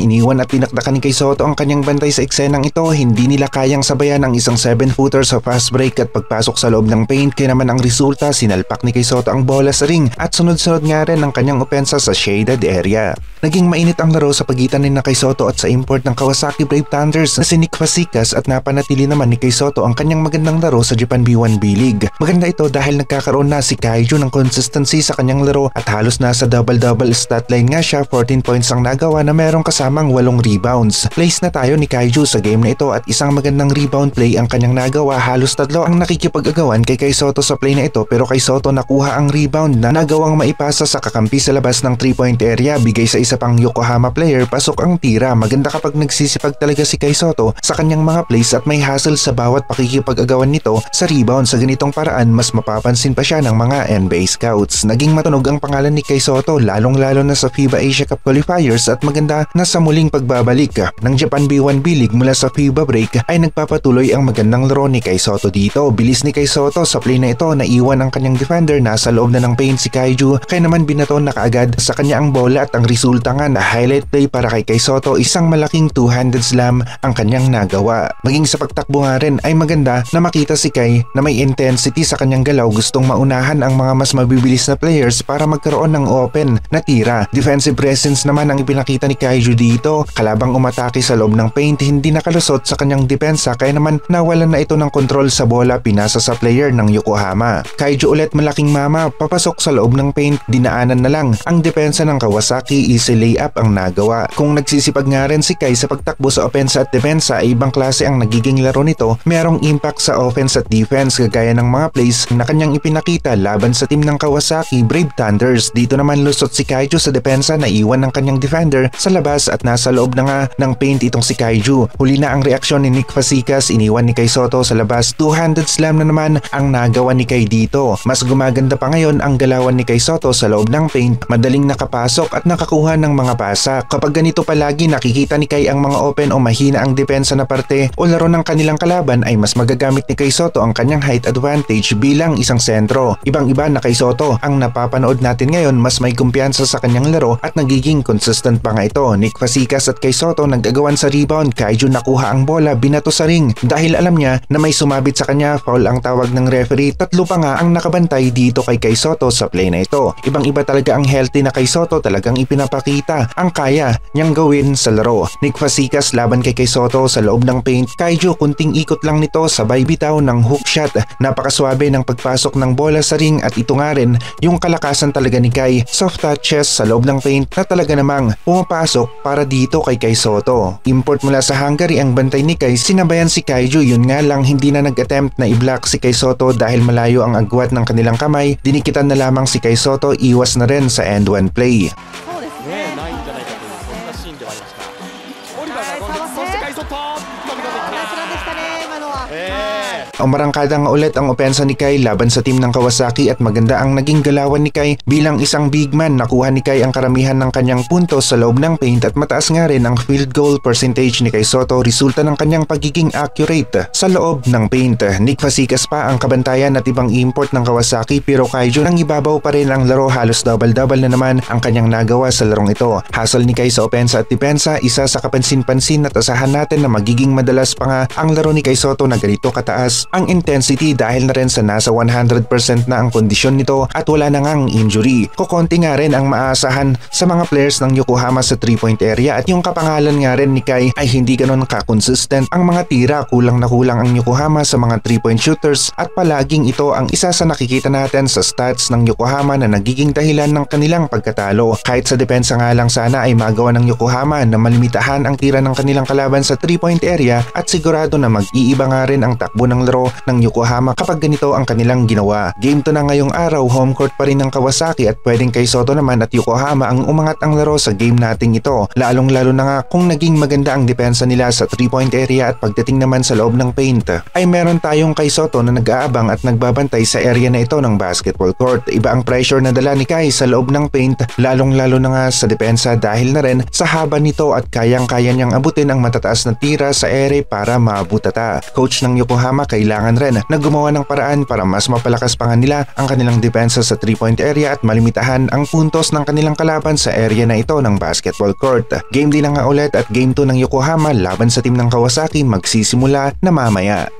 Iniwan at tinakdakan ni Kay Sotto ang kanyang bantay sa eksenang ito. Hindi nila kayang sabayan ang isang 7-footer sa fast break at pagpasok sa loob ng paint, kaya naman ang resulta sinalpak ni Kay Sotto ang bola sa ring at sunod-sunod nga rin ang kanyang opensa sa shaded area. Naging mainit ang laro sa pagitan ni Kay Sotto at sa import ng Kawasaki Brave Thunders na si Nick Fazekas at napanatili naman ni Kay Sotto ang kanyang magandang laro sa Japan B1 B-League. Maganda ito dahil nagkakaroon na si Kaiju ng consistency sa kanyang laro at halos nasa double-double stat line nga siya. 14 points ang nagawa na merong kasamang 8 rebounds. Place na tayo ni Kaiju sa game na ito at isang magandang rebound play ang kanyang nagawa. Halos tatlo ang nakikipag-agawan kay Kay Sotto sa play na ito, pero Kay Sotto nakuha ang rebound na nagawang maipasa sa kakampi sa labas ng 3-point area. Bigay sa isa pang Yokohama player, pasok ang tira. Maganda kapag nagsisipag talaga si Kay Sotto sa kanyang mga plays at may hassle sa bawat pakikipag-agawan nito sa rebound. Sa ganitong paraan, mas mapapansin pa siya ng mga NBA scouts. Naging matunog ang pangalan ni Kay Sotto lalong-lalo na sa FIBA Asia Cup qualifiers at maganda na sa muling pagbabalik ng Japan B1 B-League mula sa FIBA break ay nagpapatuloy ang magandang laro ni Kay Sotto dito. Bilis ni Kay Sotto sa play na ito, naiwan ang kanyang defender, nasa loob na ng paint si Kaiju, kaya naman binato na kaagad sa kanya ang bola at ang resulta nga na highlight play para kay Kay Sotto, isang malaking two-handed slam ang kanyang nagawa. Maging sa pagtakbo nga rin ay maganda na makita si Kay na may intensity sa kanyang galaw, gustong maunahan ang mga mas mabibilis na players para magkaroon ng open na tira. Defensive presence naman ang ipinakita ni Kaiju dito, kalabang umatake sa loob ng paint, hindi nakalusot sa kanyang depensa kaya naman nawalan na ito ng kontrol sa bola, pinasa sa player ng Yokohama. Kaiju ulit malaking mama, papasok sa loob ng paint, dinaanan na lang ang depensa ng Kawasaki, easy layup ang nagawa. Kung nagsisipag nga rin si Kay sa pagtakbo sa opensa at depensa ay ibang klase ang nagiging laro nito, merong impact sa offense at defense kagaya ng mga plays na kanyang ipinakita laban sa team ng Kawasaki Brave Thunders. Dito naman lusot si Kaiju sa depensa, na iwan ng kanyang defender sa labas at nasa loob na nga ng paint itong si Kaiju. Huli na ang reaksyon ni Nick Fazekas, iniwan ni Kay Sotto sa labas, two-handed slam na naman ang nagawa ni Kay dito. Mas gumaganda pa ngayon ang galawan ni Kay Sotto sa loob ng paint, madaling nakapasok at nakakuha ng mga pasa. Kapag ganito palagi nakikita ni Kay ang mga open o mahina ang depensa na parte o laro ng kanilang kalaban, ay mas magagamit ni Kay Sotto ang kanyang height advantage bilang isang sentro. Ibang-iba na Kay Sotto ang napapanood natin ngayon, mas may kumpiyansa sa kanyang laro at nagiging consistent pa nga ito. Nick Fazekas at Kay Sotto nag-agawan sa rebound, Kaiju nakuha ang bola, binato sa ring. Dahil alam niya na may sumabit sa kanya, foul ang tawag ng referee. Tatlo pa nga ang nakabantay dito kay Kay Sotto sa play na ito. Ibang-iba talaga ang healthy na Kay Sotto, talagang ipinapakita ang kaya niyang gawin sa laro. Nick Fazekas laban kay Kay Sotto sa loob ng paint, Kaiju kunting ikot lang nito, sabay bitaw ng hook shot. Napakaswabe ng pagpasok ng bola sa ring at ito nga rin yung kalakasan talaga ni Kay. Soft touches sa loob ng paint na talaga namang pumapasok para dito kay Kay Sotto. Import mula sa Hungary ang bantay ni Kay, sinabayan si Kaiju, yun nga lang hindi na nag-attempt na i-block si Kay Sotto dahil malayo ang agwat ng kanilang kamay. Dinikitan na lamang si Kay Sotto, iwas na rin sa end one play. Umarangkada nga ulit ang opensa ni Kay laban sa team ng Kawasaki at maganda ang naging galawan ni Kay bilang isang big man. Nakuha ni Kay ang karamihan ng kanyang puntos sa loob ng paint at mataas nga rin ang field goal percentage ni Kay Sotto, resulta ng kanyang pagiging accurate sa loob ng paint. Nick Fazekas pa ang kabantayan at ibang import ng Kawasaki, pero Kaiju nang ibabaw pa rin ang laro, halos double-double na naman ang kanyang nagawa sa larong ito. Hassle ni Kay sa opensa at depensa, isa sa kapansin-pansin at asahan natin na magiging madalas pa nga ang laro ni Kay Sotto na ganito kataas ang intensity dahil na rin sa nasa 100% na ang kondisyon nito at wala na ngang injury. Kukonti nga rin ang maaasahan sa mga players ng Yokohama sa 3-point area at yung kapangalan nga rin ni Kay ay hindi ganon ka-consistent ang mga tira. Kulang na kulang ang Yokohama sa mga 3-point shooters at palaging ito ang isa sa nakikita natin sa stats ng Yokohama na nagiging dahilan ng kanilang pagkatalo. Kahit sa depensa nga lang sana ay magawa ng Yokohama na malimitahan ang tira ng kanilang kalaban sa 3-point area at sigurado na mag-iiba nga rin ang takbo ng laro ng Yokohama kapag ganito ang kanilang ginawa. Game 2 na ngayong araw, home court pa rin ng Kawasaki at pwedeng Kay Sotto naman at Yokohama ang umangat ang laro sa game nating ito. Lalong-lalo na nga kung naging maganda ang depensa nila sa 3-point area at pagdating naman sa loob ng paint ay meron tayong Kay Sotto na nag-aabang at nagbabantay sa area na ito ng basketball court. Iba ang pressure na dala ni Kay sa loob ng paint, lalong-lalo na nga sa depensa dahil na rin sa haba nito at kayang-kaya niyang abutin ang matataas na na tira sa ere para mabutata. Coach ng Yokohama kailangan rin na gumawa ng paraan para mas mapalakas pa nga nila ang kanilang depensa sa 3-point area at malimitahan ang puntos ng kanilang kalaban sa area na ito ng basketball court. Game din na nga ulit at Game 2 ng Yokohama laban sa team ng Kawasaki magsisimula na mamaya.